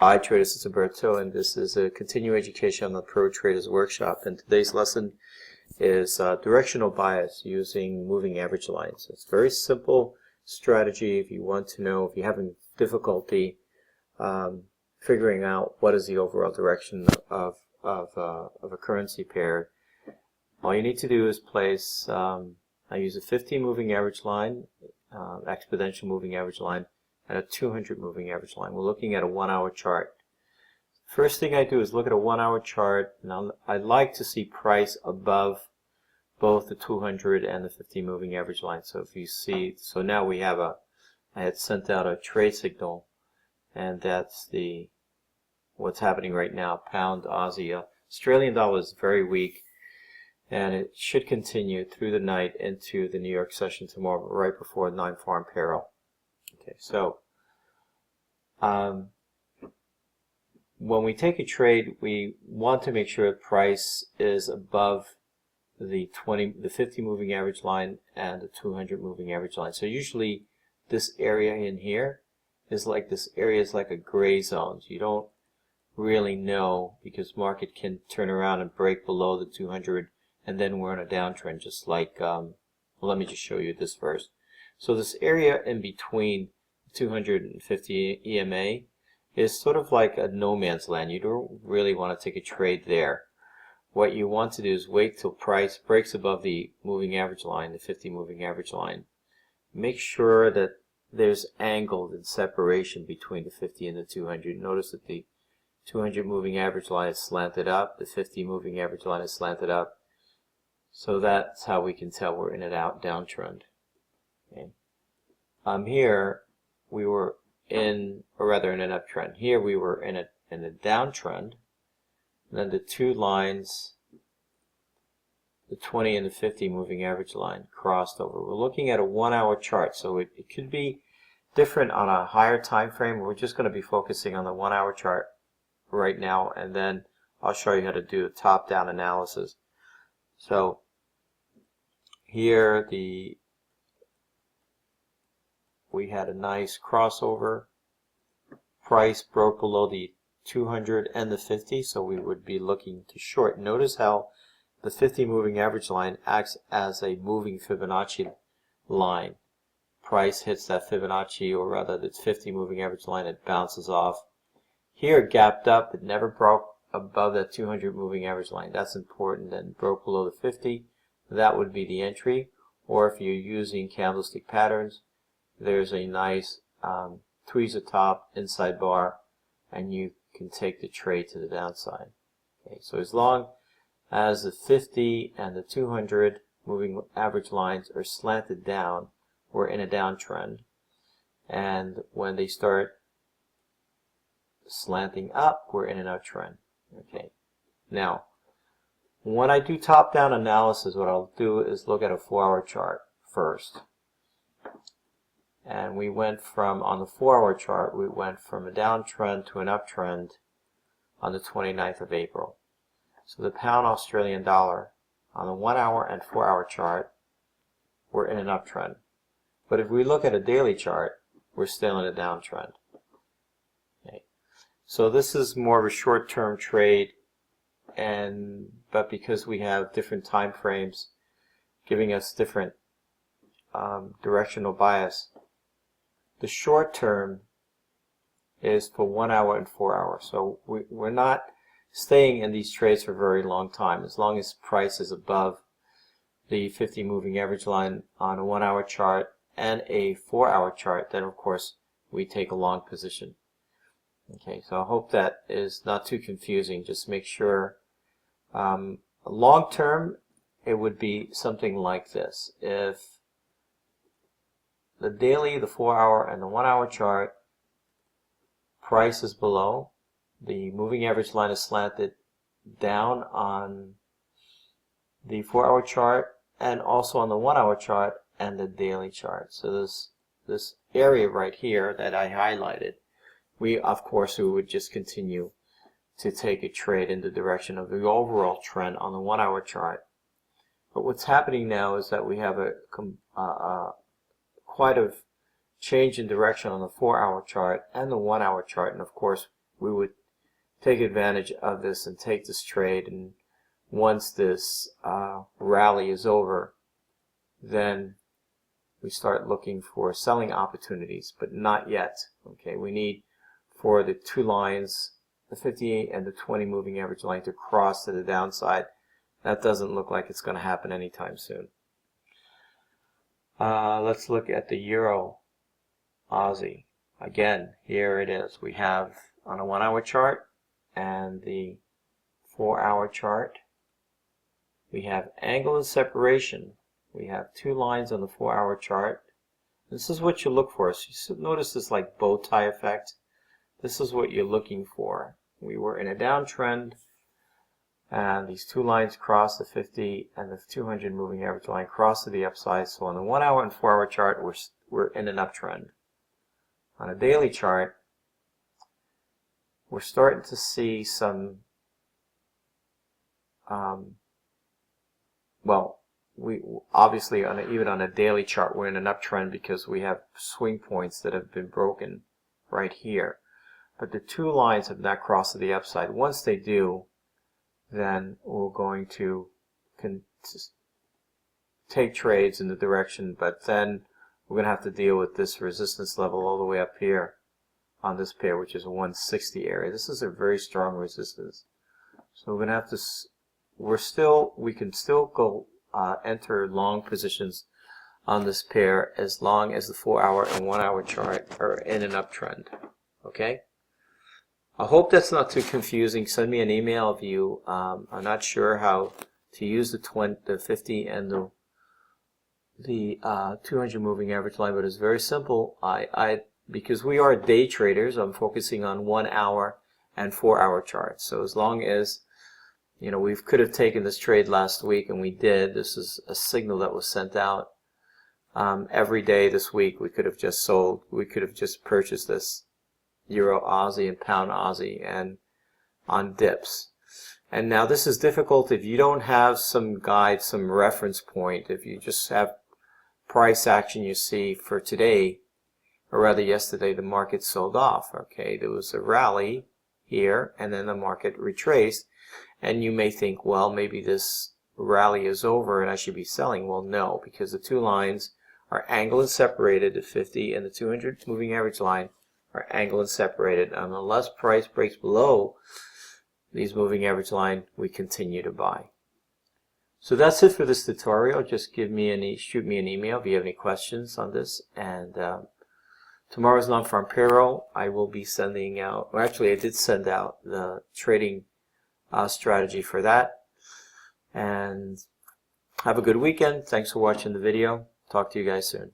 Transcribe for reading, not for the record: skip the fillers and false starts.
Hi traders, it's Alberto, and this is a continuing education on the Pro Traders Workshop. And today's lesson is directional bias using moving average lines. It's a very simple strategy if you want to know, if you're having difficulty figuring out what is the overall direction of a currency pair. All you need to do is place, I use a 50 moving average line, exponential moving average line, and a 200 moving average line. We're looking at a 1 hour chart. First thing I do is look at a 1 hour chart. Now I like to see price above both the 200 and the 50 moving average line. So if you see, so now we have I had sent out a trade signal, and that's what's happening right now. Pound, Aussie, Australian dollar is very weak, and it should continue through the night into the New York session tomorrow, right before 9 farm peril. Okay, so when we take a trade, we want to make sure price is above the 50 moving average line and the 200 moving average line. So usually this area in here is like a gray zone. You don't really know, because market can turn around and break below the 200, and then we're in a downtrend, just like well, let me just show you this first. So this area in between 250 EMA is sort of like a no man's land. You don't really want to take a trade there. What you want to do is wait till price breaks above the moving average line, the 50 moving average line. Make sure that there's angled in separation between the 50 and the 200. Notice that the 200 moving average line is slanted up, the 50 moving average line is slanted up. So that's how we can tell we're in an downtrend. Okay. Here we were in an uptrend. Here we were in a downtrend. And then the two lines, the 20 and the 50 moving average line, crossed over. We're looking at a 1 hour chart, so it could be different on a higher time frame. We're just going to be focusing on the 1 hour chart right now, and then I'll show you how to do a top-down analysis. So here we had a nice crossover. Price broke below the 200 and the 50, so we would be looking to short. Notice how the 50 moving average line acts as a moving Fibonacci line. Price hits that Fibonacci, or rather the 50 moving average line, it bounces off. Here it gapped up, it never broke above that 200 moving average line. That's important. And broke below the 50. That would be the entry. Or if you're using candlestick patterns, there's a nice tweezer top inside bar, and you can take the trade to the downside. Okay, so as long as the 50 and the 200 moving average lines are slanted down, we're in a downtrend. And when they start slanting up, we're in an uptrend. Okay. Now, when I do top-down analysis, what I'll do is look at a 4 hour chart first. And we went from, on the 4 hour chart, we went from a downtrend to an uptrend on the 29th of April. So the pound Australian dollar on the 1 hour and 4 hour chart, we're in an uptrend. But if we look at a daily chart, we're still in a downtrend. Okay. So this is more of a short-term trade, but because we have different time frames giving us different directional bias, the short term is for 1 hour and 4 hours. So we're not staying in these trades for a very long time. As long as price is above the 50 moving average line on a 1 hour chart and a 4 hour chart, then of course we take a long position. Okay, so I hope that is not too confusing. Just make sure long term it would be something like this. If the daily, the 4 hour, and the 1 hour chart, price is below, the moving average line is slanted down on the 4 hour chart and also on the 1 hour chart and the daily chart. So this area right here that I highlighted, of course we would just continue to take a trade in the direction of the overall trend on the 1 hour chart. But what's happening now is that we have quite a change in direction on the 4 hour chart and the 1 hour chart, and of course we would take advantage of this and take this trade, and once this rally is over, then we start looking for selling opportunities, but not yet. Okay, we need for the two lines, the 50 and the 20 moving average line, to cross to the downside. That doesn't look like it's going to happen anytime soon. Let's look at the Euro Aussie. Again, here it is. We have on a 1 hour chart and the 4 hour chart, we have angle and separation. We have two lines on the 4 hour chart. This is what you look for. So you notice this like bow tie effect. This is what you're looking for. We were in a downtrend, and these two lines cross the 50 and the 200 moving average line cross to the upside. So on the 1 hour and 4 hour chart, we're in an uptrend. On a daily chart, we're starting to see some we obviously even on a daily chart we're in an uptrend because we have swing points that have been broken right here. But the two lines have not crossed to the upside. Once they do, then we're going to take trades in the direction, but then we're going to have to deal with this resistance level all the way up here on this pair, which is a 160 area. This is a very strong resistance. So we're going to have to, we can still go enter long positions on this pair as long as the 4 hour and 1 hour chart are in an uptrend. Okay? I hope that's not too confusing. Send me an email if you are not sure how to use the 50 and the 200 moving average line, but it's very simple. Because we are day traders, I'm focusing on 1 hour and 4 hour charts. So as long as we could have taken this trade last week, and we did. This is a signal that was sent out every day this week. We could have just sold. We could have just purchased this Euro Aussie and Pound Aussie and on dips. And now this is difficult if you don't have some guide, some reference point. If you just have price action you see for today, or rather yesterday, the market sold off. Okay, there was a rally here, and then the market retraced. And you may think, well, maybe this rally is over and I should be selling. Well, no, because the two lines are angle and separated. The 50 and the 200 moving average line are angle and separated. And unless price breaks below these moving average line, we continue to buy. So that's it for this tutorial. Just shoot me an email if you have any questions on this. And tomorrow's non-farm payroll, I will be sending out, well, actually I did send out the trading strategy for that. And have a good weekend. Thanks for watching the video. Talk to you guys soon.